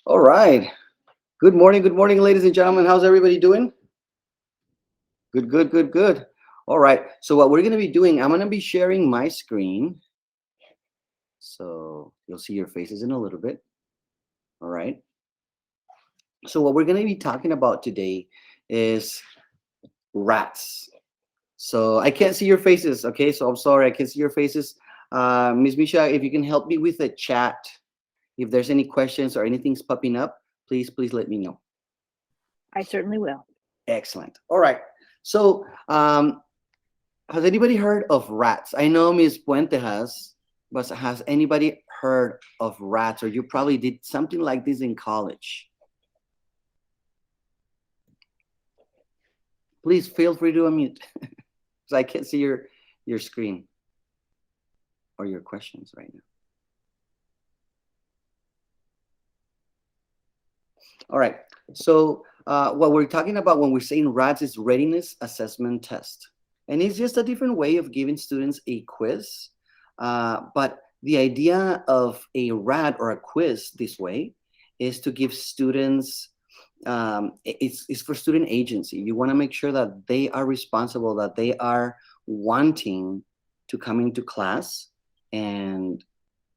All right. Good morning, ladies and gentlemen. How's everybody doing? Good, good, good, good. All right. So what we're going to be doing, I'm going to be sharing my screen. So you'll see your faces in a little bit. All right. So what we're going to be talking about today is rats. So I can't see your faces. Okay. So I'm sorry. I can't see your faces. Ms. Misha, if you can help me with the chat, if there's any questions or anything's popping up, please let me know. I certainly will. Excellent. All right. So, has anybody heard of rats? I know Ms. Puente has, but has anybody heard of rats? Or you probably did something like this in college. Please feel free to unmute, because I can't see your screen or your questions right now. All right. So, what we're talking about when we're saying rats is readiness assessment test. And it's just a different way of giving students a quiz. But the idea of a RAT or a quiz this way is to give students, it's for student agency. You want to make sure that they are responsible, that they are wanting to come into class and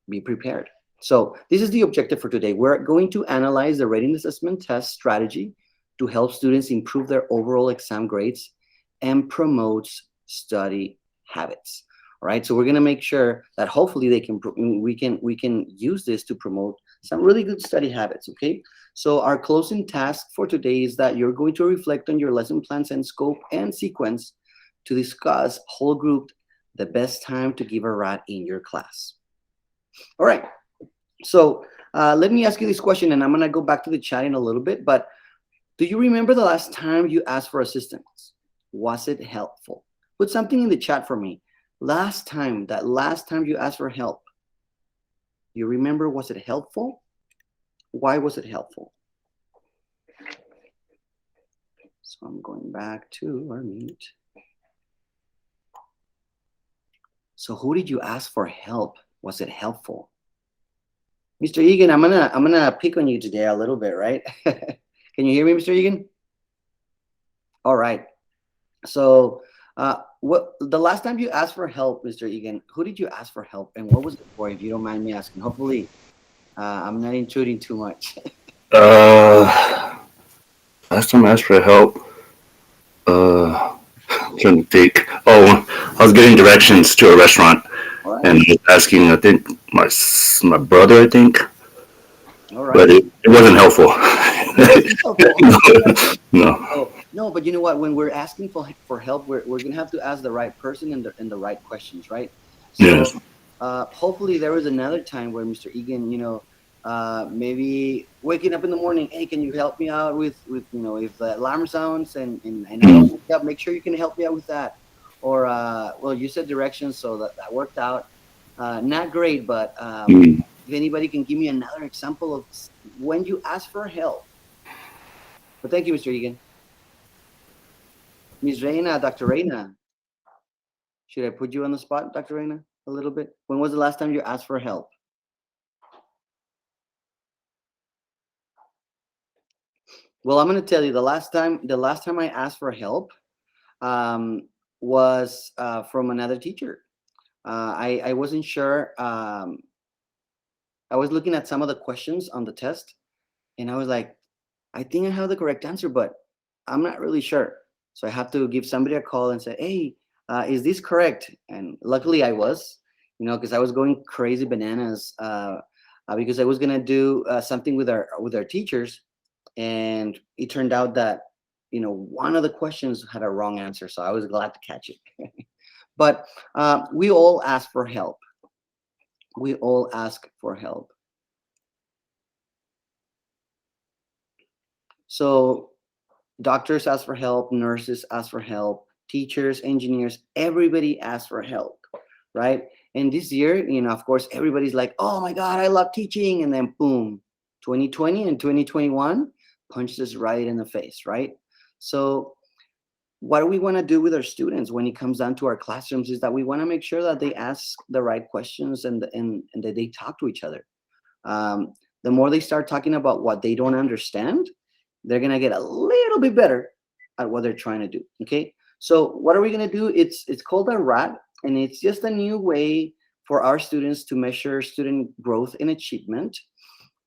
be prepared. So this is the objective for today. We're going to analyze the readiness assessment test strategy to help students improve their overall exam grades and promotes study habits. All right, so we're going to make sure that hopefully we can use this to promote some really good study habits. Okay, so our closing task for today is that you're going to reflect on your lesson plans and scope and sequence to discuss whole group the best time to give a RAT in your class. All right, so let me ask you this question, and I'm going to go back to the chat in a little bit, but do you remember the last time you asked for assistance? Was it helpful? Put something in the chat for me. Last time you asked for help, you remember, was it helpful? Why was it helpful? So I'm going back to our meet. So who did you ask for help? Was it helpful? Mr. Egan, I'm gonna pick on you today a little bit, right? Can you hear me, Mr. Egan? All right. So, what the last time you asked for help, Mr. Egan, who did you ask for help, and what was it for? If you don't mind me asking, hopefully, I'm not intruding too much. Uh, Last time I asked for help, I'm trying to think. Oh, I was getting directions to a restaurant, All right. and I was asking, I think my brother, I think, All but right. it wasn't helpful. It wasn't helpful. No. Oh no, but you know what? When we're asking for help, we're gonna have to ask the right person and the right questions, right? So, Yes. hopefully, there was another time where Mr. Egan, maybe waking up in the morning, hey, can you help me out with if the alarm sounds and I don't Mm, wake up, make sure you can help me out with that. Or well, you said directions, so that worked out. Not great, but mm. if anybody can give me another example of when you ask for help. But thank you, Mr. Egan. Ms. Reina, Dr. Reina, should I put you on the spot, Dr. Reina, a little bit? When was the last time you asked for help? Well, I'm going to tell you the last time I asked for help was from another teacher. I wasn't sure. I was looking at some of the questions on the test, and I was like, I think I have the correct answer, but I'm not really sure. So I have to give somebody a call and say, hey, is this correct? And luckily I was, because I was going crazy bananas because I was gonna do something with our teachers, and it turned out that one of the questions had a wrong answer, so I was glad to catch it. But we all ask for help. We all ask for help. So doctors ask for help, nurses ask for help, teachers, engineers, everybody asks for help, right? And this year, of course, everybody's like, oh my God, I love teaching. And then boom, 2020 and 2021 punched us right in the face, right? So what do we want to do with our students when it comes down to our classrooms is that we want to make sure that they ask the right questions and that they talk to each other. Um, the more they start talking about what they don't understand, they're gonna get a little bit better at what they're trying to do. Okay, so what are we gonna do? It's called a RAT, and it's just a new way for our students to measure student growth and achievement.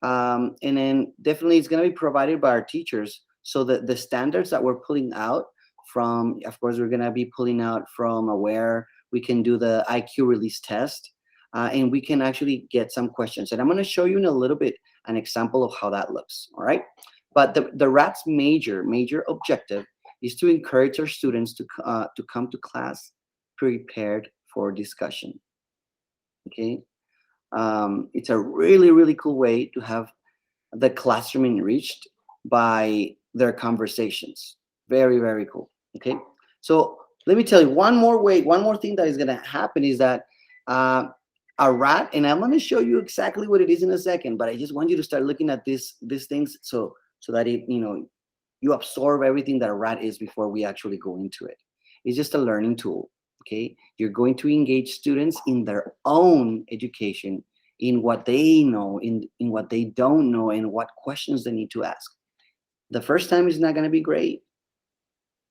And then definitely it's gonna be provided by our teachers. So the standards that we're pulling out from, of course, we're gonna be pulling out from where we can do the IQ release test, and we can actually get some questions. And I'm gonna show you in a little bit an example of how that looks. All right. But the RAT's major objective is to encourage our students to come to class prepared for discussion. Okay, it's a really cool way to have the classroom enriched by their conversations. Very cool. Okay, so let me tell you one more thing that is going to happen is that a RAT, and I'm going to show you exactly what it is in a second, but I just want you to start looking at these things so that it, you absorb everything that a RAT is before we actually go into it. It's just a learning tool. Okay, you're going to engage students in their own education, in what they know, in what they don't know, and what questions they need to ask. The first time is not going to be great,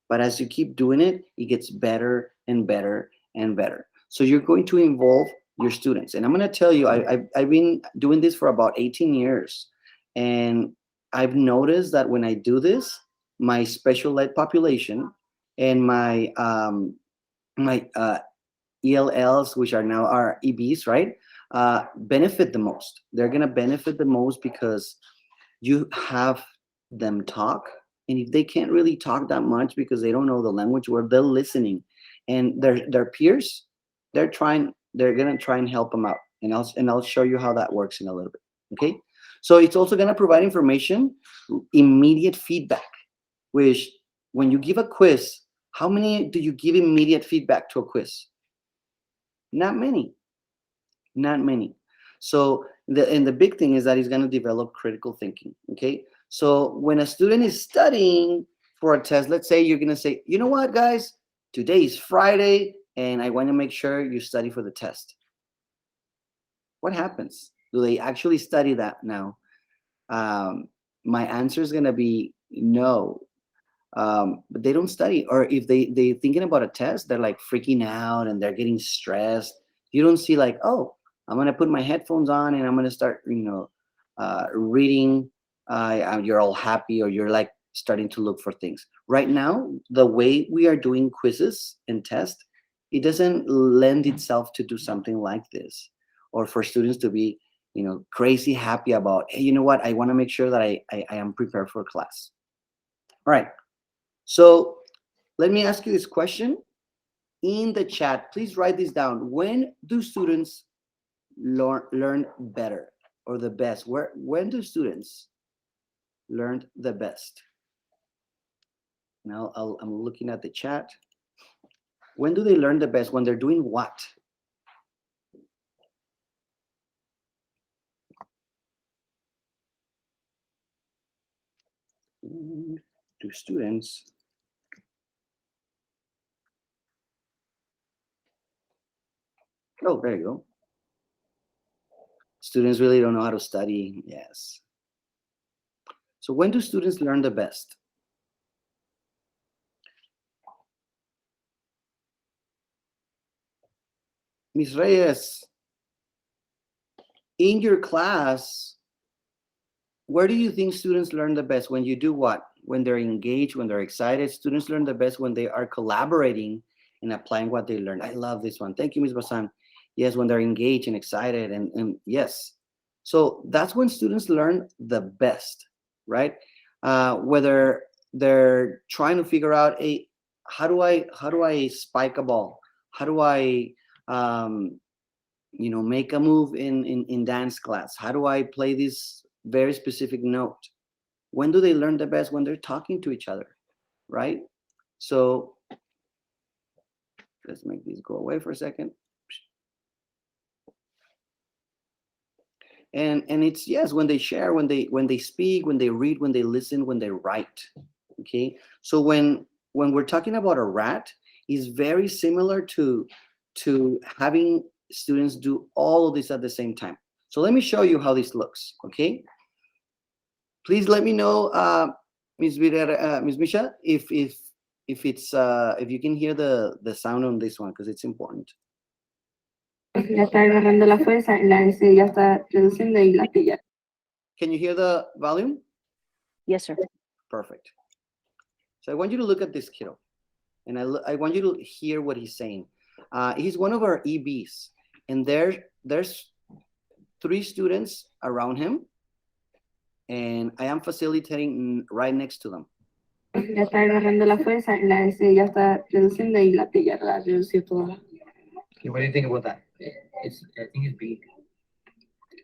but as you keep doing it, it gets better and better and better. So you're going to involve your students. And I'm going to tell you, I've been doing this for about 18 years. And I've noticed that when I do this, my special ed population and my ELLs, which are now our EBs, right, benefit the most. They're going to benefit the most because you have them talk. And if they can't really talk that much because they don't know the language, where they're listening, and their peers, they're going to try and help them out. And I'll show you how that works in a little bit. Okay. So it's also going to provide information, immediate feedback, which when you give a quiz, how many do you give immediate feedback to a quiz? Not many. So the big thing is that he's going to develop critical thinking. Okay. So when a student is studying for a test, let's say you're going to say, you know what, guys, today is Friday and I want to make sure you study for the test. What happens? Do they actually study that now? My answer is going to be no. But they don't study. Or if they're thinking about a test, they're like freaking out and they're getting stressed. You don't see like, oh, I'm going to put my headphones on and I'm going to start, reading. You're all happy, or you're like starting to look for things. Right now, the way we are doing quizzes and tests, it doesn't lend itself to do something like this, or for students to be, crazy happy about, hey, you know what? I want to make sure that I am prepared for class. All right. So let me ask you this question in the chat. Please write this down. When do students learn better or the best? When do students learn the best? Now I'm looking at the chat. When do they learn the best? When they're doing what? Do students there you go. Students really don't know how to study. Yes. So when do students learn the best? Ms. Reyes, in your class, where do you think students learn the best? When you do what? When they're engaged, when they're excited. Students learn the best when they are collaborating and applying what they learned. I love this one. Thank you, Ms. Basan. Yes, when they're engaged and excited, and yes. So that's when students learn the best, right? Whether they're trying to figure out, hey, how do I spike a ball? How do I make a move in dance class? How do I play this very specific note? When do they learn the best? When they're talking to each other, right? So let's make these go away for a second. And it's, yes, when they share, when they speak, when they read, when they listen, when they write. Okay. So when we're talking about a RAT, is very similar to having students do all of this at the same time. So let me show you how this looks. Okay. Please let me know, Ms. Misha, if you can hear the sound on this one, because it's important. Ya está agarrando la fuerza, la ansiedad ya está reduciendo y la pilla. Can you hear the volume? Yes, sir. Perfect. So I want you to look at this kiddo, and I want you to hear what he's saying. He's one of our EBs, and there's 3 students around him, and I am facilitating right next to them. Ya está agarrando la fuerza, la ansiedad ya está reduciendo y la pilla la redució toda. Okay, what do you think about that? I think it's big.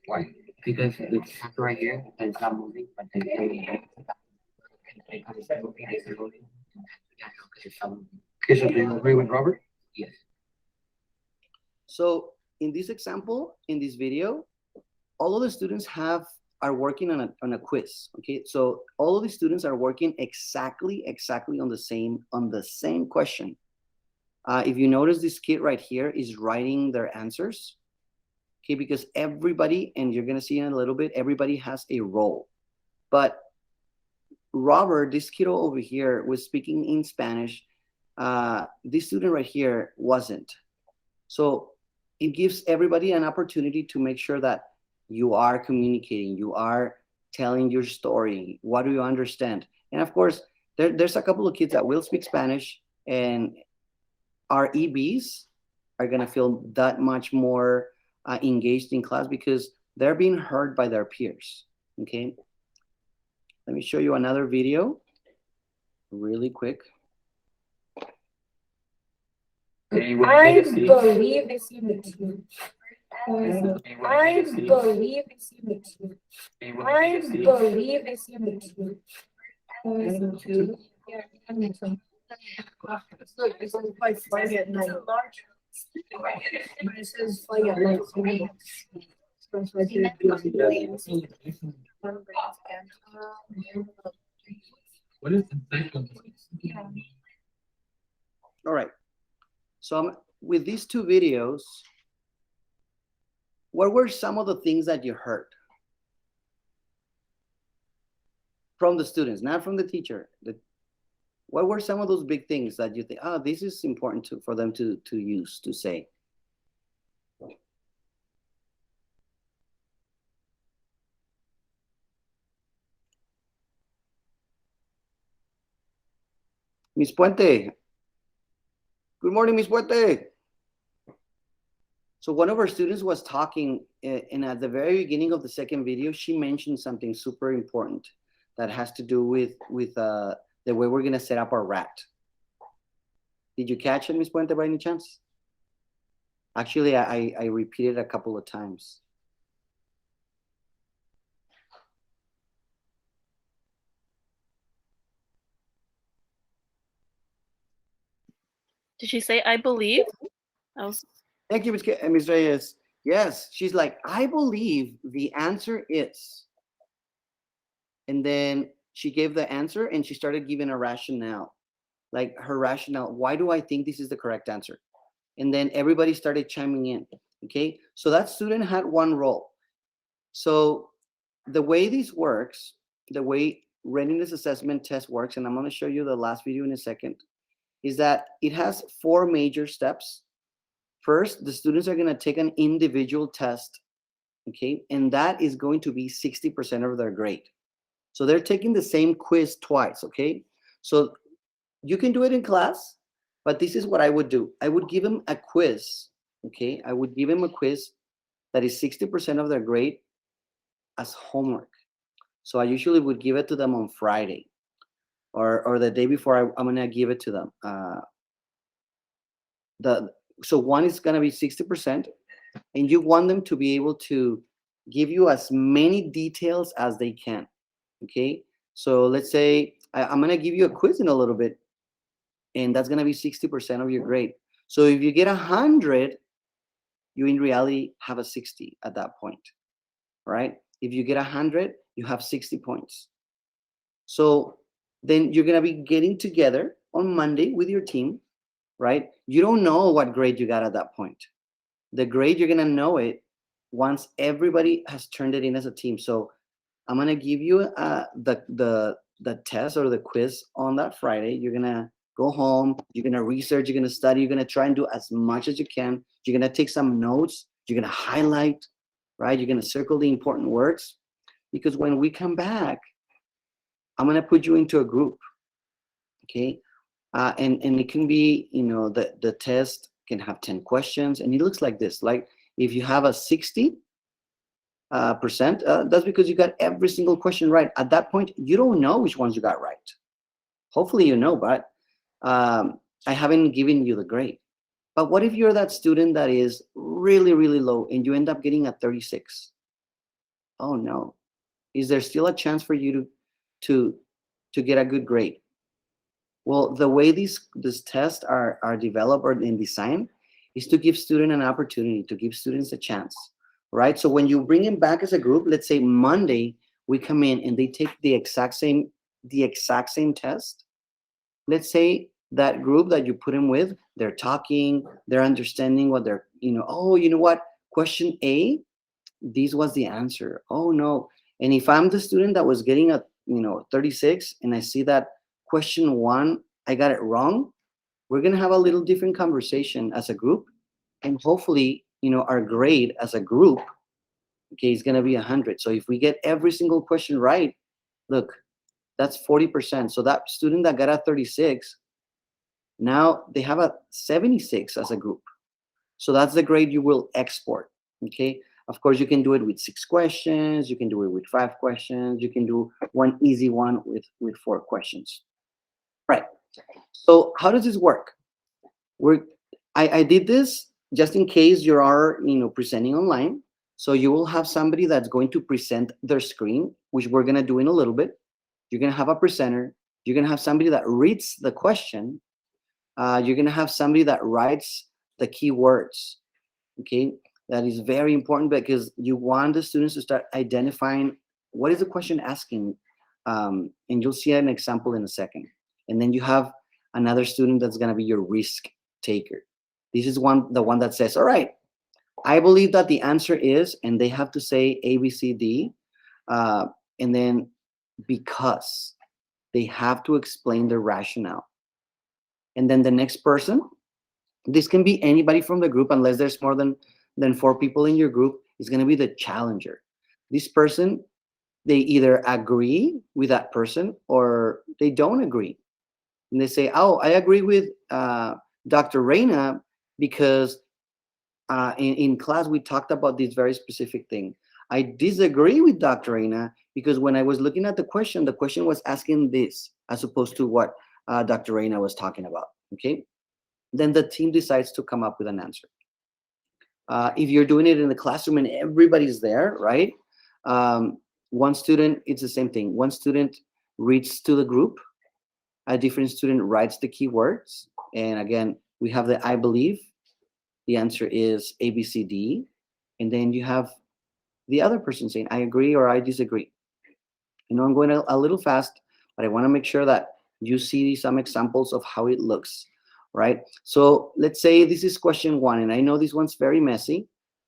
Why? Because it's right here and it's not moving, but then Okay, so do you agree with Robert? Yes. So in this example, in this video, all of the students are working on a quiz. Okay, so all of the students are working exactly on the same question. If you notice, this kid right here is writing their answers. Okay, because everybody, and you're gonna see in a little bit, everybody has a role. But Robert, this kiddo over here, was speaking in Spanish. This student right here wasn't. So it gives everybody an opportunity to make sure that you are communicating, you are telling your story. What do you understand? And of course, there's a couple of kids that will speak Spanish, and our EBs are gonna feel that much more engaged in class because they're being heard by their peers. Okay, let me show you another video really quick. I believe it's unity. I believe it's unity. I believe it's unity. Look, it's only quite Friday at night. But it says Friday at night. So it's right here. What is the second one? All right. So with these 2 videos, what were some of the things that you heard from the students, not from the teacher? What were some of those big things that you think, oh, this is important for them to use, to say? Miss Puente. Good morning, Miss Puente. So one of our students was talking, and at the very beginning of the second video, she mentioned something super important that has to do with the way we're gonna set up our rat. Did you catch it, Miss Puente, by any chance? Actually, I repeated a couple of times. Did she say, I believe? I was... Thank you, Ms. Reyes. Yes, she's like, I believe the answer is. And then she gave the answer and she started giving a rationale. Like her rationale, why do I think this is the correct answer? And then everybody started chiming in, okay? So that student had one role. So the way this works, the way readiness assessment test works, and I'm gonna show you the last video in a second, is that it has 4 major steps. First, the students are gonna take an individual test, okay? And that is going to be 60% of their grade. So they're taking the same quiz twice, okay? So you can do it in class, but this is what I would do. I would give them a quiz, okay? I would give them a quiz that is 60% of their grade as homework. So I usually would give it to them on Friday or the day before I'm gonna give it to them. So one is gonna be 60%, and you want them to be able to give you as many details as they can, okay? So let's say I'm gonna give you a quiz in a little bit, and that's gonna be 60% of your grade. So if you get 100, you in reality have a 60 at that point, right? If you get 100, you have 60 points. So then you're gonna be getting together on Monday with your team, right? You don't know what grade you got at that point. The grade, you're gonna know it once everybody has turned it in as a team. So I'm gonna give you the test or the quiz on that Friday. You're gonna go home. You're gonna research. You're gonna study. You're gonna try and do as much as you can. You're gonna take some notes. You're gonna highlight, right? You're gonna circle the important words, because when we come back, I'm gonna put you into a group, okay? And it can be, the test can have 10 questions, and it looks like this. Like if you have a 60%, that's because you got every single question right. At that point, you don't know which ones you got right. Hopefully you know, but I haven't given you the grade. But what if you're that student that is really, really low and you end up getting a 36? Oh no. Is there still a chance for you to get a good grade? Well, the way these tests are developed or in design is to give student an opportunity, to give students a chance, right? So when you bring them back as a group, let's say Monday we come in and they take the exact same test. Let's say that group that you put them with, they're talking, they're understanding what they're, oh, you know what? Question A, this was the answer. Oh no. And if I'm the student that was getting a 36 and I see that question 1 I got it wrong, we're going to have a little different conversation as a group, and hopefully our grade as a group, okay, is going to be 100. So if we get every single question right, look, that's 40%. So that student that got a 36, now they have a 76 as a group. So that's the grade you will export. Okay. Of course, you can do it with 6 questions. You can do it with 5 questions. You can do one easy one with 4 questions. Right. So how does this work? I did this just in case you are presenting online. So you will have somebody that's going to present their screen, which we're going to do in a little bit. You're going to have a presenter. You're going to have somebody that reads the question. You're going to have somebody that writes the keywords. Okay, that is very important because you want the students to start identifying what is the question asking, and you'll see an example in a second. And then you have another student that's going to be your risk taker. This is the one that says, all right, I believe that the answer is, and they have to say A, B, C, D, and then because they have to explain the rationale. And then the next person, this can be anybody from the group, unless there's more than 4 people in your group, is going to be the challenger. This person, they either agree with that person or they don't agree. And they say, oh, I agree with Dr. Reina because in class we talked about this very specific thing. I disagree with Dr. Reina because when I was looking at the question was asking this as opposed to what Dr. Reina was talking about. Okay. Then the team decides to come up with an answer. If you're doing it in the classroom and everybody's there, right? One student, it's the same thing. One student reads to the group. A different student writes the keywords. And again, we have the I believe. The answer is A, B, C, D. And then you have the other person saying, I agree or I disagree. I'm going a little fast, but I want to make sure that you see some examples of how it looks. Right? So let's say this is question 1, and I know this one's very messy,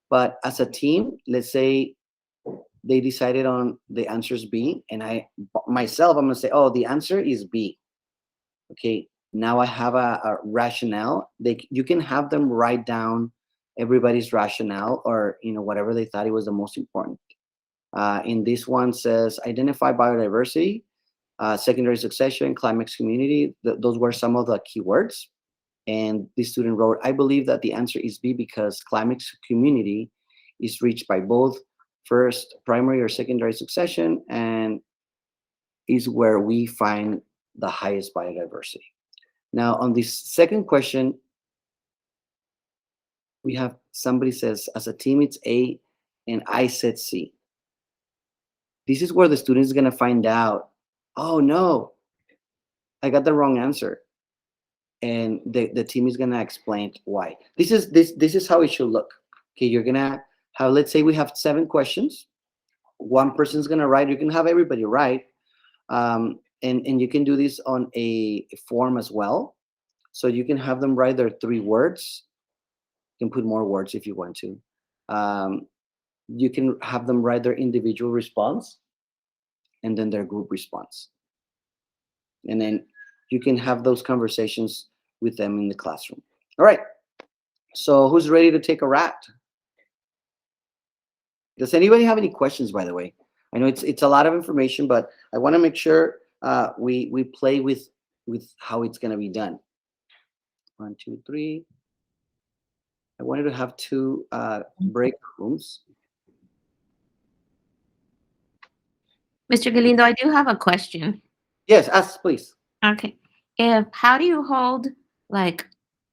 but as a team, let's say they decided on the answer's B, and I'm gonna say, oh, the answer is B. Okay, now I have a rationale. You can have them write down everybody's rationale or whatever they thought it was the most important. In this one says identify biodiversity, secondary succession, climax community. Those were some of the keywords. And this student wrote, I believe that the answer is B because climax community is reached by both first primary or secondary succession and is where we find the highest biodiversity. Now, on this second question, we have somebody says, as a team, it's A, and I said C. This is where the student is going to find out, oh no, I got the wrong answer. And the team is gonna explain why. This is how it should look. Okay, you're gonna have, let's say we have 7 questions. One person's gonna write. You can have everybody write, and you can do this on a form as well. So you can have them write their 3 words. You can put more words if you want to. You can have them write their individual response. and then their group response. And then you can have those conversations with them in the classroom. All right. So who's ready to take a rat? Does anybody have any questions, by the way? I know it's a lot of information, but I want to make sure we play with how it's going to be done. 1, 2, 3. I wanted to have 2 break rooms. Mr. Galindo, I do have a question. Yes, ask, please. Okay. How do you hold like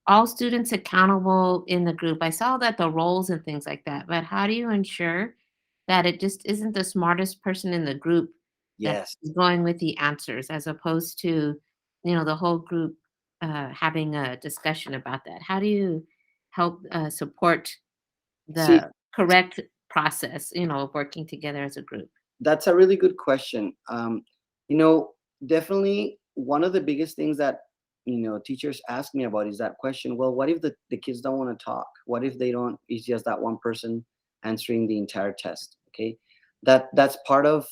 all students accountable in the group? I saw that the roles and things like that, but how do you ensure that it just isn't the smartest person in the group Yes. that's going with the answers as opposed to, the whole group having a discussion about that? How do you help support See, the correct process, of working together as a group? that's a really good question. You know, definitely one of the biggest things that teachers ask me about is that question. Well, what if the kids don't want to talk? What if they don't? It's just that one person answering the entire test. Okay, that's part of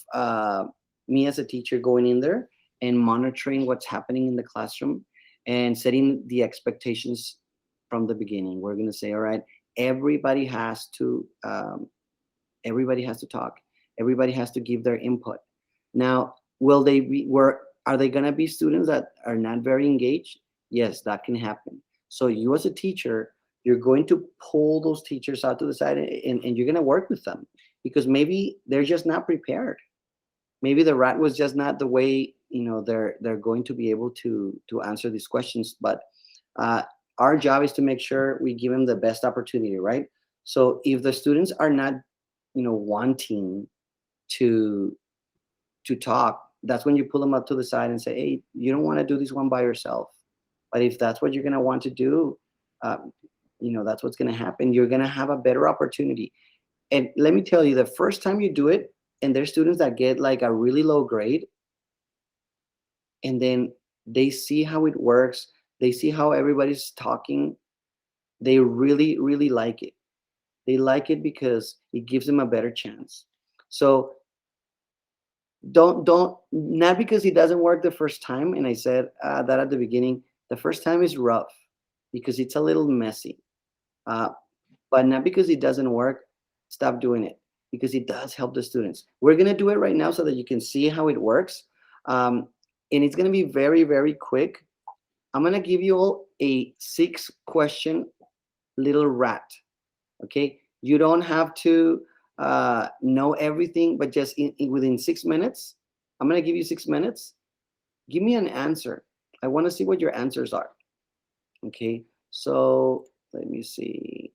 me as a teacher going in there and monitoring what's happening in the classroom and setting the expectations from the beginning. We're going to say, all right, everybody has to talk. Everybody has to give their input. Now, are they going to be students that are not very engaged? Yes, that can happen. So you as a teacher, you're going to pull those teachers out to the side and you're going to work with them because maybe they're just not prepared. Maybe the rat was just not the way they're going to be able to answer these questions. But our job is to make sure we give them the best opportunity, right? So if the students are not wanting to talk, that's when you pull them up to the side and say, hey, you don't want to do this one by yourself, but if that's what you're going to want to do, that's what's going to happen. You're going to have a better opportunity. And let me tell you, the first time you do it, and there's students that get like a really low grade, and then they see how it works, they see how everybody's talking, they really, really like it. They like it because it gives them a better chance. So don't not because it doesn't work the first time. And I said that at the beginning, the first time is rough because it's a little messy, but not because it doesn't work. Stop doing it because it does help the students. We're going to do it right now so that you can see how it works, and it's going to be very, very quick. I'm going to give you all a 6-question little rat. Okay, you don't have to know everything, but just within 6 minutes, I'm going to give you 6 minutes. Give me an answer. I want to see what your answers are. Okay, so let me see.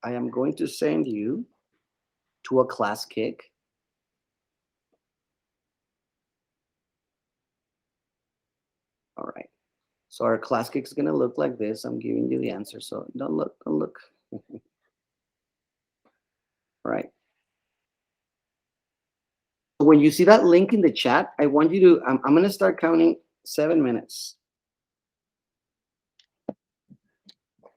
I am going to send you to a class kick. All right, so our class kick is going to look like this. I'm giving you the answer, so don't look. All right. When you see that link in the chat, I want you to, I'm going to start counting 7 minutes.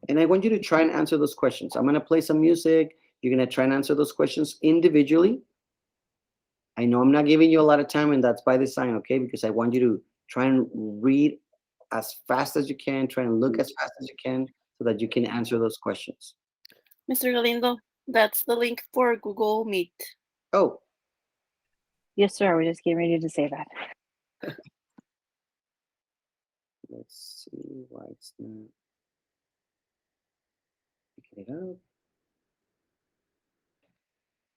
And I want you to try and answer those questions. I'm going to play some music. You're going to try and answer those questions individually. I know I'm not giving you a lot of time, and that's by design, okay? Because I want you to try and read as fast as you can, try and look as fast as you can so that you can answer those questions. Mr. Galindo, that's the link for Google Meet. Oh, Yes, sir. We're just getting ready to say that. let's see why it's not picking it up.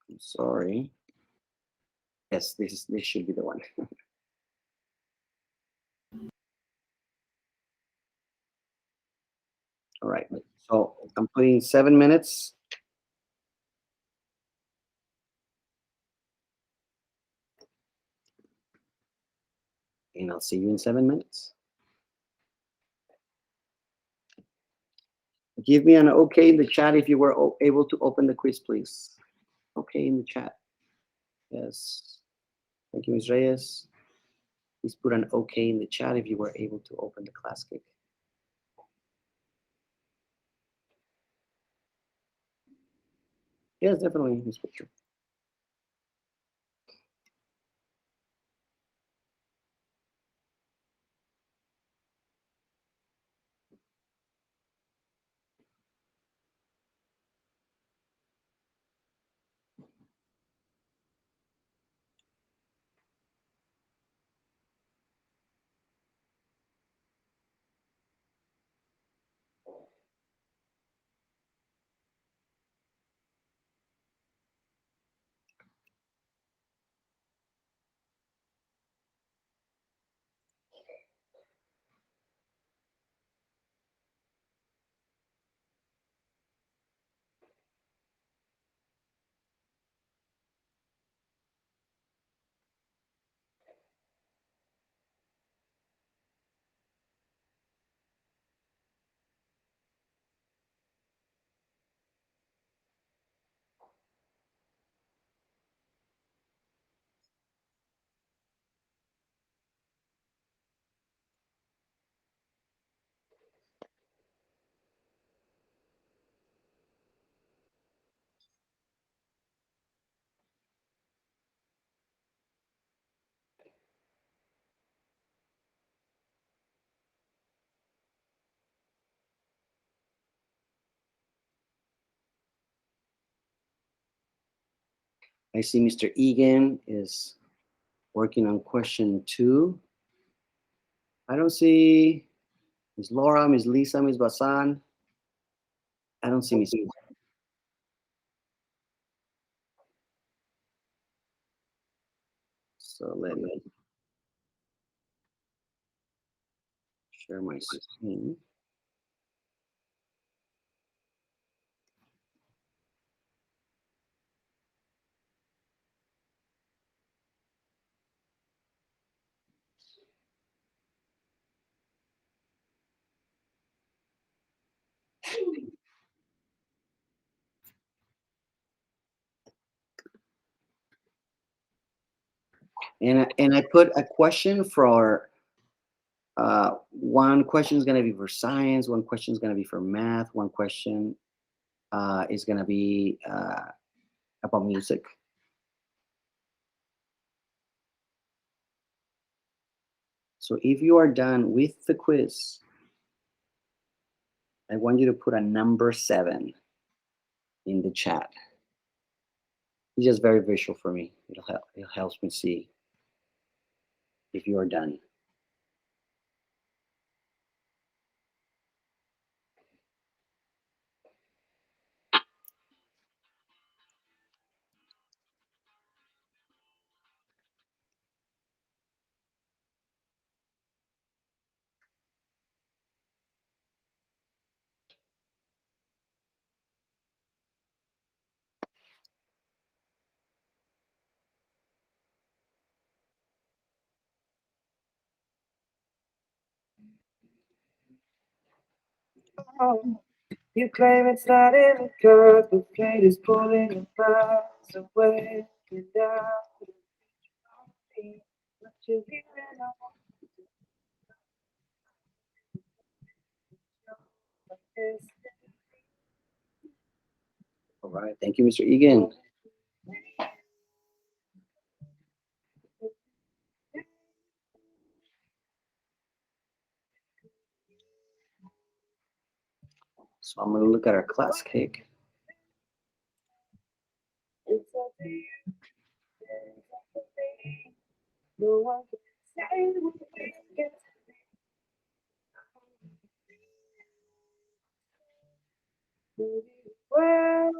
I'm sorry. Yes, this should be the one. All right, so I'm putting 7 minutes. And I'll see you in 7 minutes. Give me an okay in the chat if you were able to open the quiz, please. Okay in the chat. Yes. Thank you, Ms. Reyes. Please put an okay in the chat if you were able to open the class kick. Yes, definitely, Ms. Butcher. I see Mr. Egan is working on question 2. I don't see Ms. Laura, Ms. Lisa, Ms. Basan. I don't see Ms. So let me share my screen. And I put a question for one question is going to be for science, one question is going to be for math, one question is going to be about music. So if you are done with the quiz, I want you to put a number 7 in the chat. It's just very visual for me. It helps me see if you are done. You claim it's not in the cup, but fate is pulling your miles away. And now, what you giving up? All right, thank you, Mr. Egan. So I'm going to look at our class cake. No one can say what we get. Well,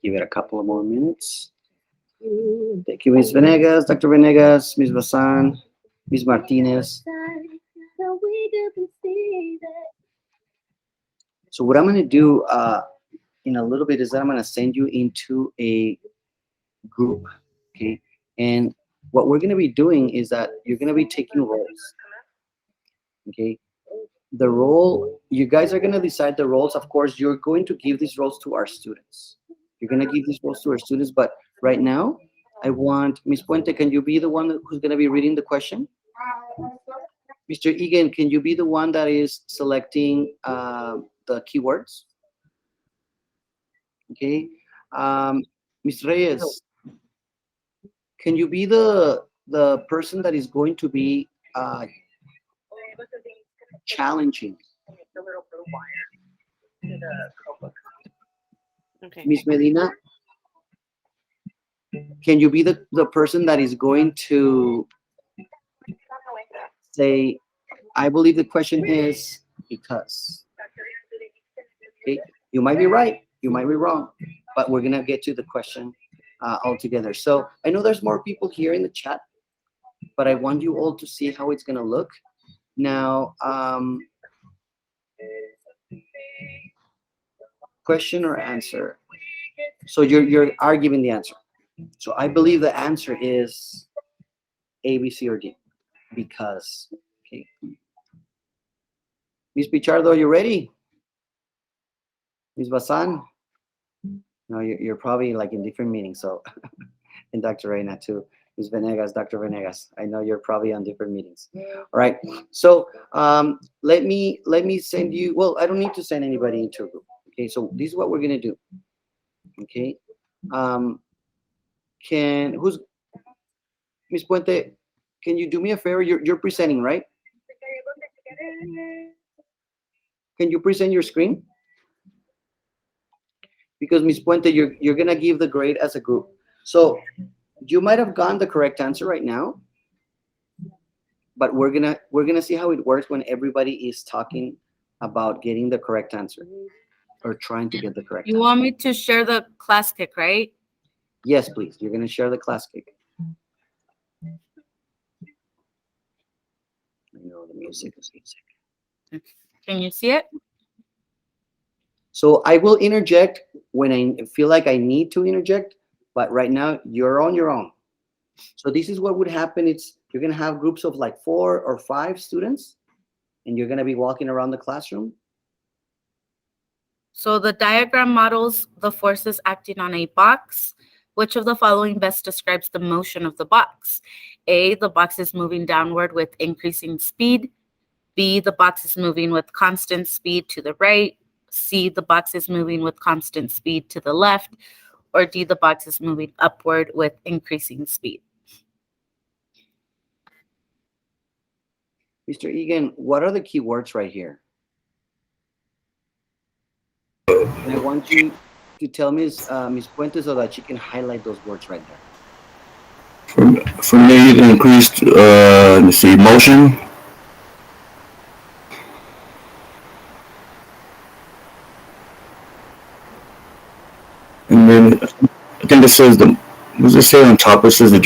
Give it a couple of more minutes. Thank you, Ms. Venegas, Dr. Venegas, Ms. Basan, Ms. Martinez. So what I'm going to do in a little bit is that I'm going to send you into a group, okay? And what we're going to be doing is that you're going to be taking roles, okay? The role, you guys are going to decide the roles. Of course, you're going to give these roles to our students. You're going to give these roles to our students, but right now, I want, Ms. Puente, can you be the one who's going to be reading the question? Mr. Egan, can you be the one that is selecting the keywords? Okay. Ms. Reyes, can you be the person that is going to be challenging? Okay. Ms. Medina, can you be the person that is going to say, I believe the question is because? Okay. You might be right, you might be wrong, but we're gonna get to the question all together. So I know there's more people here in the chat, but I want you all to see how it's gonna look. Now, question or answer? So you are giving the answer. So I believe the answer is A, B, C, or D, because, okay. Ms. Pichardo, you ready? Ms. Basan? No, you're probably like in different meetings, so and Dr. Reina too. Ms. Venegas, Dr. Venegas. I know you're probably on different meetings. All right. So let me send you. Well, I don't need to send anybody into a group. Okay. So this is what we're gonna do. Okay. Who's Miss Puente? Can you do me a favor? You're presenting, right? Can you present your screen? Because Miss Puente, you're gonna give the grade as a group. So you might have gotten the correct answer right now, but we're gonna see how it works when everybody is talking about getting the correct answer or trying to get the correct You answer. want me to share the class kick, right? Yes, please. You're gonna share the class kick. I know the music is music. Can you see it? So I will interject when I feel like I need to interject, but right now you're on your own. So this is what would happen. It's you're gonna have groups of like 4 or 5 students, and you're gonna be walking around the classroom. So the diagram models the forces acting on a box. Which of the following best describes the motion of the box? A, the box is moving downward with increasing speed. B, the box is moving with constant speed to the right. C, the box is moving with constant speed to the left. Or D, the box is moving upward with increasing speed. Mr. Egan, what are the key words right here? And I want you to tell Ms. Puente so that she can highlight those words right there. For me, the increased, let's see, motion. And then I think it says what does it say on top? It says the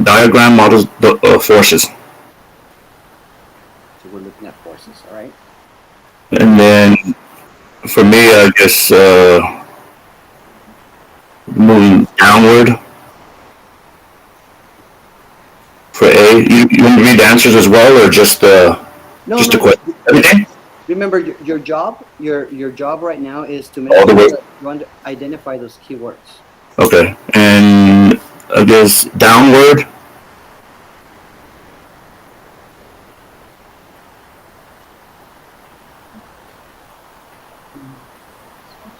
diagram models the forces. So we're looking at forces, all right? And then for me, I guess moving downward. For A, you want to read the answers as well, or just No, just no, a question? Everything? remember your job right now is to make All the sure way. that you want to identify those keywords. Okay, and I guess downward.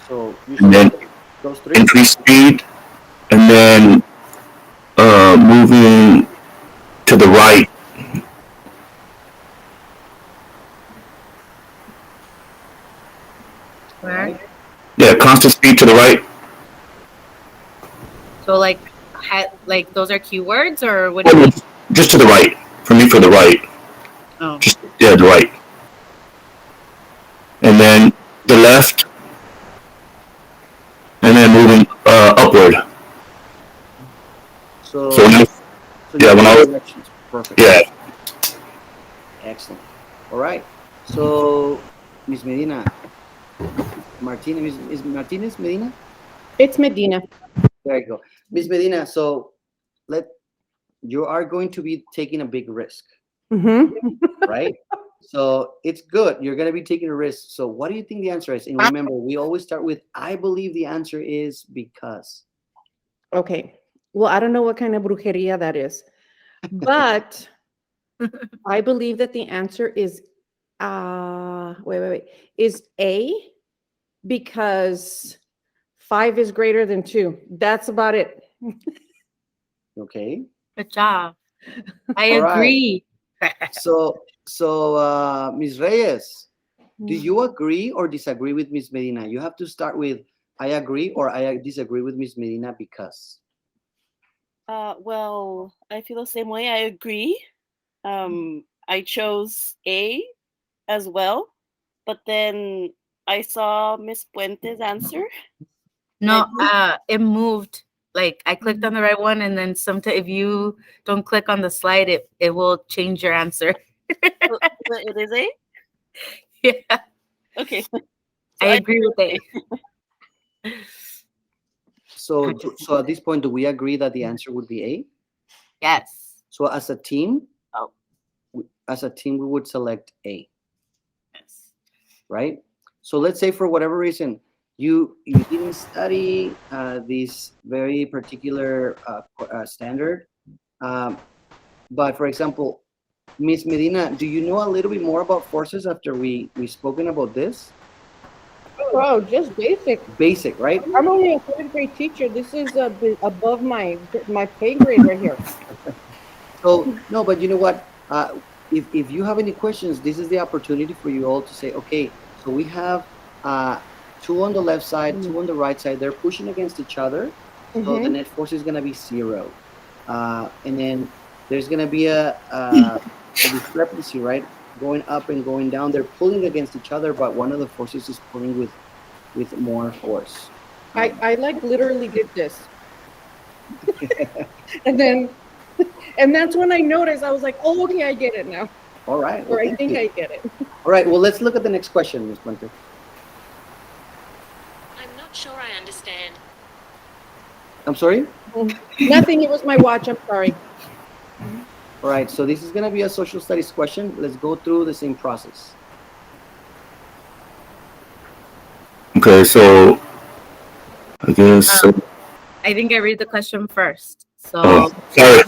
So you And then select those 3. increase speed, and then moving to the right. Where? Yeah, constant speed to the right. So like those are keywords or what? Oh, no, just to the right. For me, for the right. Oh. Just the right. And then the left, and then moving upward. So yeah, when I was directions. Perfect. yeah. Excellent. All right. So Miss Medina, Martinez, is Martinez Medina? It's Medina. There you go, Miss Medina. So you are going to be taking a big risk, right? So it's good. You're going to be taking a risk. So what do you think the answer is? And remember, we always start with, I believe the answer is because. Okay. Well, I don't know what kind of brujeria that is, but I believe that the answer is, is A, because 5 is greater than 2. That's about it. Okay. Good job. I All right. agree. So Ms. Reyes, do you agree or disagree with Ms. Medina? You have to start with, I agree or I disagree with Ms. Medina because. Well, I feel the same way. I agree. I chose A as well, but then I saw Miss Puente's answer. No, it moved. Like I clicked on the right one, and then sometimes if you don't click on the slide, it will change your answer. It is A? Yeah. Okay. So I agree with A. So at this point, do we agree that the answer would be A? Yes. So as a team, Oh. we would select A, Yes. right? So let's say for whatever reason, you didn't study this very particular standard. But for example, Miss Medina, do you know a little bit more about forces after we spoken about this? Oh, just basic. Basic, right? I'm only a third grade teacher. This is above my pay grade right here. So no, but you know what? If you have any questions, this is the opportunity for you all to say, okay, so we have 2 on the left side, 2 on the right side. They're pushing against each other, so the net force is going to be 0. And then there's going to be a discrepancy, right? Going up and going down. They're pulling against each other, but one of the forces is pulling with more force. I like literally did this. and that's when I noticed. I was like, oh, okay, I get it now. All right. Or I think I get it. All right. Well, let's look at the next question, Ms. Puente. I'm not sure I understand. I'm sorry? Nothing. It was my watch. I'm sorry. All right. So this is going to be a social studies question. Let's go through the same process. Okay, so I guess. I think I read the question first. So, Sorry.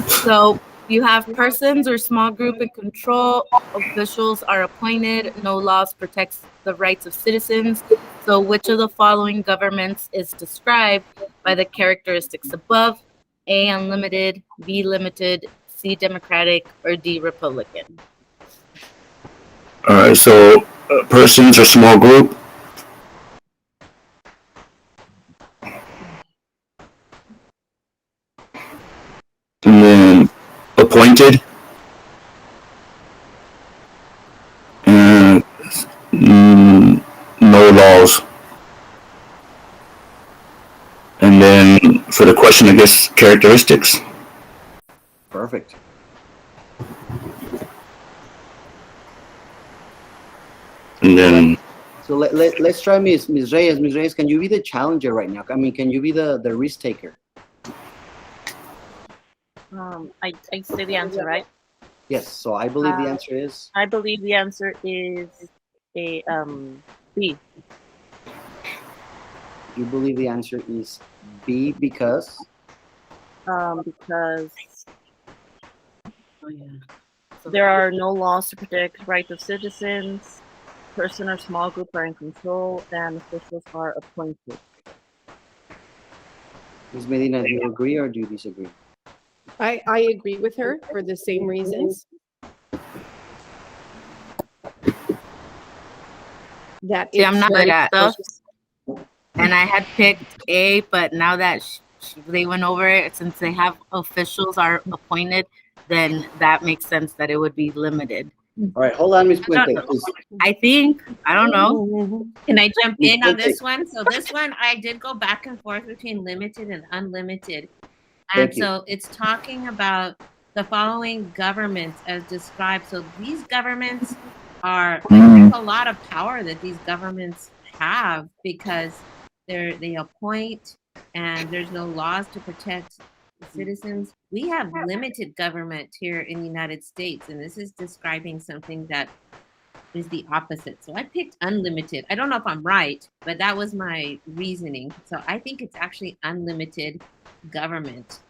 so you have persons or small group in control. Officials are appointed. No laws protects the rights of citizens. So which of the following governments is described by the characteristics above? A, unlimited, B, limited, C, democratic, or D, republican? All right, so persons or small group. And then appointed. And no laws. And then for the question, I guess, characteristics. Perfect. And then. So let's try Ms. Reyes. Ms. Reyes, can you be the challenger right now? I mean, can you be the risk taker? I say the answer, right? Yes. So I believe the answer is. I believe the answer is a B. You believe the answer is B because. Because there are no laws to protect rights of citizens. Person or small group are in control, and officials are appointed. Ms. Medina, do you agree or do you disagree? I agree with her for the same reasons. That See, I'm not good at stuff. And I had picked A, but now that they went over it, since they have officials are appointed, then that makes sense that it would be limited. All right, hold on, Ms. Puente. I think, I don't know. Can I jump in on this one? So this one, I did go back and forth between limited and unlimited. And so it's talking about the following governments as described. So these governments are, there's a lot of power that these governments have because they appoint and there's no laws to protect the citizens. We have limited government here in the United States, and this is describing something that is the opposite. So I picked unlimited. I don't know if I'm right, but that was my reasoning. So I think it's actually unlimited government.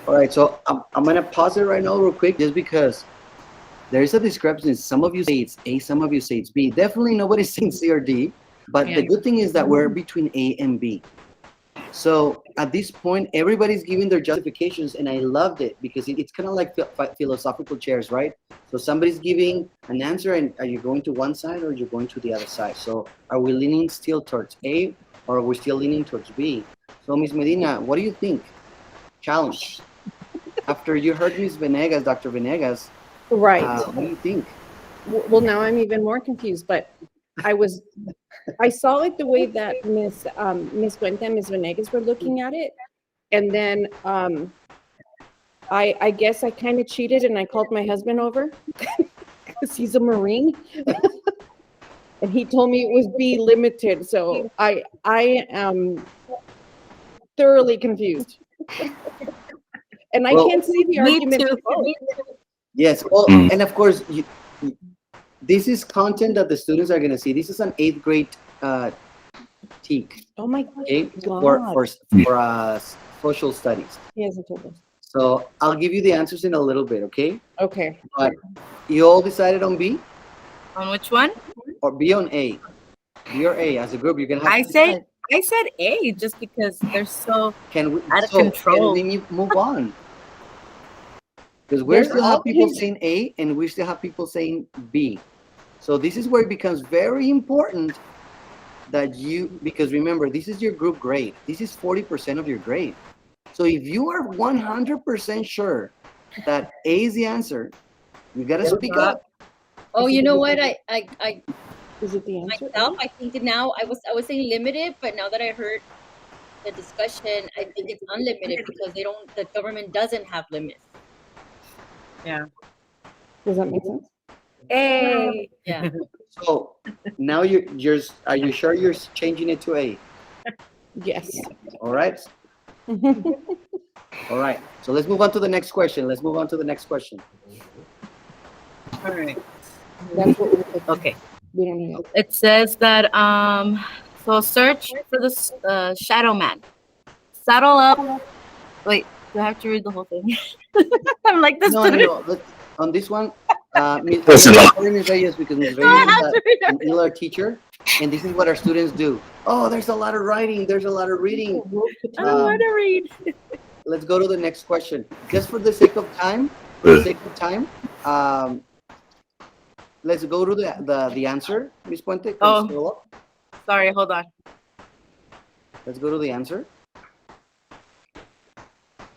All right, so I'm going to pause it right now real quick just because there's a discrepancy. Some of you say it's A, some of you say it's B. Definitely nobody's saying C or D, but the good thing is that we're between A and B. So at this point, everybody's giving their justifications, and I loved it because it's kind of like philosophical chairs, right? So somebody's giving an answer, and are you going to one side or you're going to the other side? So are we leaning still towards A or are we still leaning towards B? So Ms. Medina, what do you think? Challenge. After you heard Ms. Venegas, Dr. Venegas, right? What do you think? Well, now I'm even more confused, but I saw it the way that Ms. Puente and Ms. Venegas were looking at it. And then I guess I kind of cheated and I called my husband over because he's a Marine. And he told me it was B, limited. So I am thoroughly confused. And I can't see the argument. Yes, well, and of course, this is content that the students are going to see. This is an 8th grade TEK. Oh my Okay, God. for social studies. He hasn't told us. So I'll give you the answers in a little bit, okay? Okay. But you all decided on B On which one? or B on A? B or A as a group? You're gonna have. I said A just because they're so Can we out of control. Can we move on? Because we still have people saying A and we still have people saying B. So this is where it becomes very important that because remember, this is your group grade. This is 40% of your grade. So if you are 100% sure that A is the answer, you gotta speak up. Oh, you know what? I Is it the answer? myself, I think now I was saying limited, but now that I heard the discussion, I think it's unlimited because the government doesn't have limits. Yeah. Does that make sense? Hey, yeah. So now are you sure you're changing it to A? Yes. All right. All right. So let's move on to the next question. All right. That's what we're Okay. We don't know. It says that so search for the shadow man. Saddle up. Wait, do I have to read the whole thing? I'm like this. No. On this one, Ms. Reyes, because Ms. Reyes is an ELR teacher, and this is what our students do. Oh, there's a lot of writing. There's a lot of reading. I don't want to read. Let's go to the next question. Just for the sake of time, let's go to the answer, Ms. Puente. Oh, sorry, hold on. Let's go to the answer.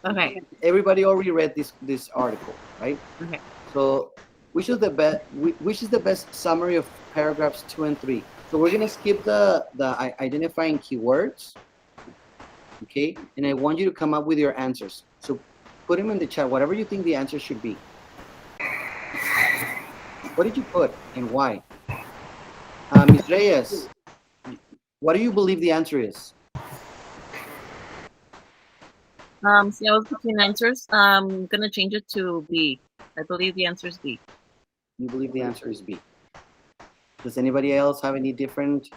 Okay. Everybody already read this article, right? Okay. So which is the best summary of paragraphs 2 and 3? So we're gonna skip the identifying keywords, okay? And I want you to come up with your answers. So put them in the chat, whatever you think the answer should be. What did you put and why? Ms. Reyes, what do you believe the answer is? See, I was between answers. I'm gonna change it to B. I believe the answer is B. You believe the answer is B. Does anybody else have any different?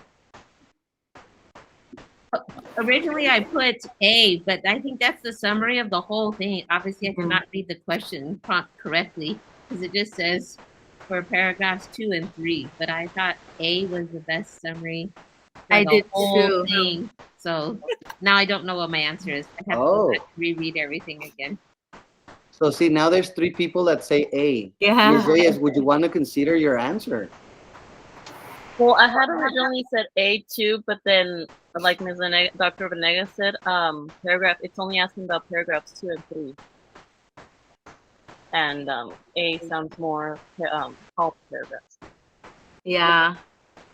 Originally, I put A, but I think that's the summary of the whole thing. Obviously, I did not read the question prompt correctly because it just says for paragraphs 2 and 3. But I thought A was the best summary. I did too. Thing. So now I don't know what my answer is. I have to go back and reread everything again. So see, now there's 3 people that say A. Yeah. Ms. Reyes, would you want to consider your answer? Well, I had originally said A too, but then, like Dr. Venegas said, it's only asking about paragraphs 2 and 3. And A sounds more all paragraphs. Yeah,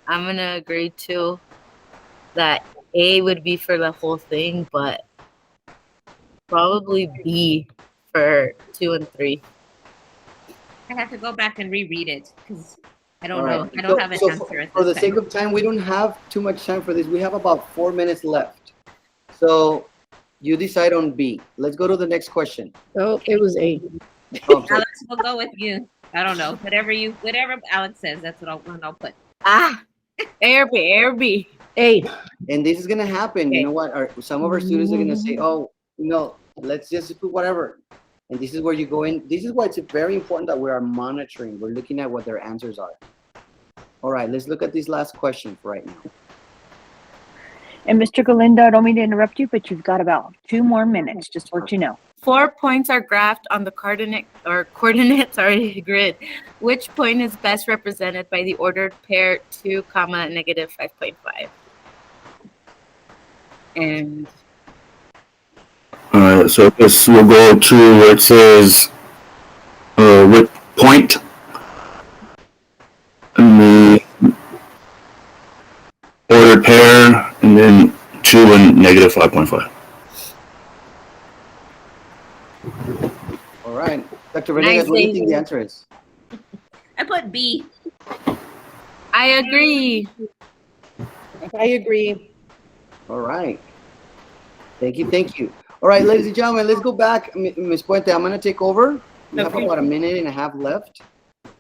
I'm gonna agree too that A would be for the whole thing, but probably B for 2 and 3. I have to go back and reread it because I don't All know. right. I don't have an answer. For the sake of time, we don't have too much time for this. We have about 4 minutes left. So you decide on B. Let's go to the next question. Oh, it was A. Okay. Alex, we'll go with you. I don't know. Whatever Alex says, that's what I'll put. A or B. A. And this is gonna happen. You know what? Some of our students are gonna say, "Oh, no, let's just put whatever." And this is where you go in. This is why it's very important that we are monitoring. We're looking at what their answers are. All right, let's look at this last question for right now. And Mr. Galindo, I don't mean to interrupt you, but you've got about 2 more minutes, just to let you know. 4 points are graphed on the coordinate grid. Which point is best represented by the ordered pair 2, negative 5.5? And so I guess we'll go to where it says with point and the ordered pair, and then 2 and negative 5.5. All right, Dr. Venegas, what do you think the answer is? I put B. I agree. I agree. All right. Thank you. All right, ladies and gentlemen, let's go back. Ms. Puente, I'm going to take over. We have about 1.5 minutes left.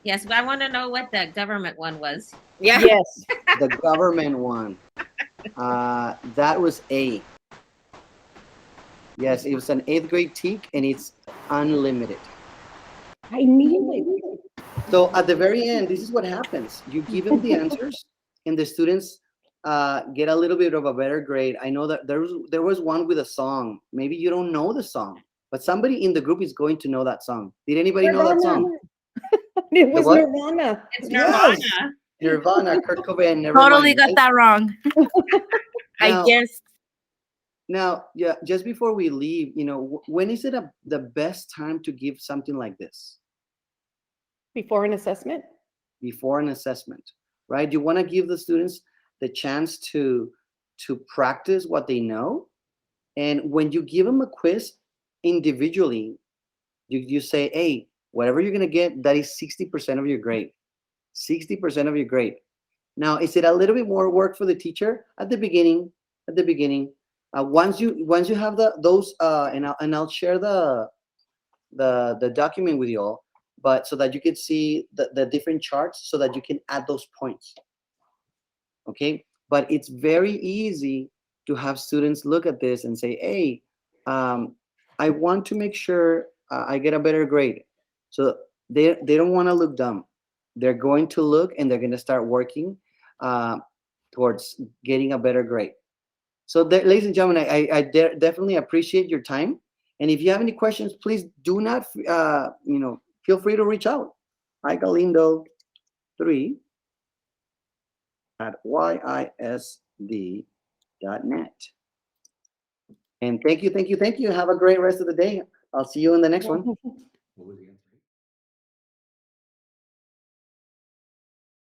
Yes, but I want to know what the government one was. Yeah. Yes. The government one. That was A. Yes, it was an 8th grade TEK, and it's unlimited. I knew it. So at the very end, this is what happens. You give them the answers, and the students get a little bit of a better grade. I know that there was one with a song. Maybe you don't know the song, but somebody in the group is going to know that song. Did anybody know that song? It was what? Nirvana. It's Yes. Nirvana. Nirvana, Kurt Cobain, never Totally mind, got right? that wrong. I Now- guessed. Now, yeah, just before we leave, when is it the best time to give something like this? Before an assessment? Before an assessment, right? You want to give the students the chance to practice what they know. And when you give them a quiz individually, you say, hey, whatever you're going to get, that is 60% of your grade. 60% of your grade. Now, is it a little bit more work for the teacher at the beginning? Once you have those, and I'll share the document with you all, but so that you can see the different charts, so that you can add those points. Okay, but it's very easy to have students look at this and say, hey, I want to make sure I get a better grade. So they don't want to look dumb. They're going to look, and they're going to start working towards getting a better grade. So ladies and gentlemen, I definitely appreciate your time. And if you have any questions, please do not, feel free to reach out. Hi, Galindo3 at yisd.net. And thank you. Have a great rest of the day. I'll see you in the next one. What was the answer?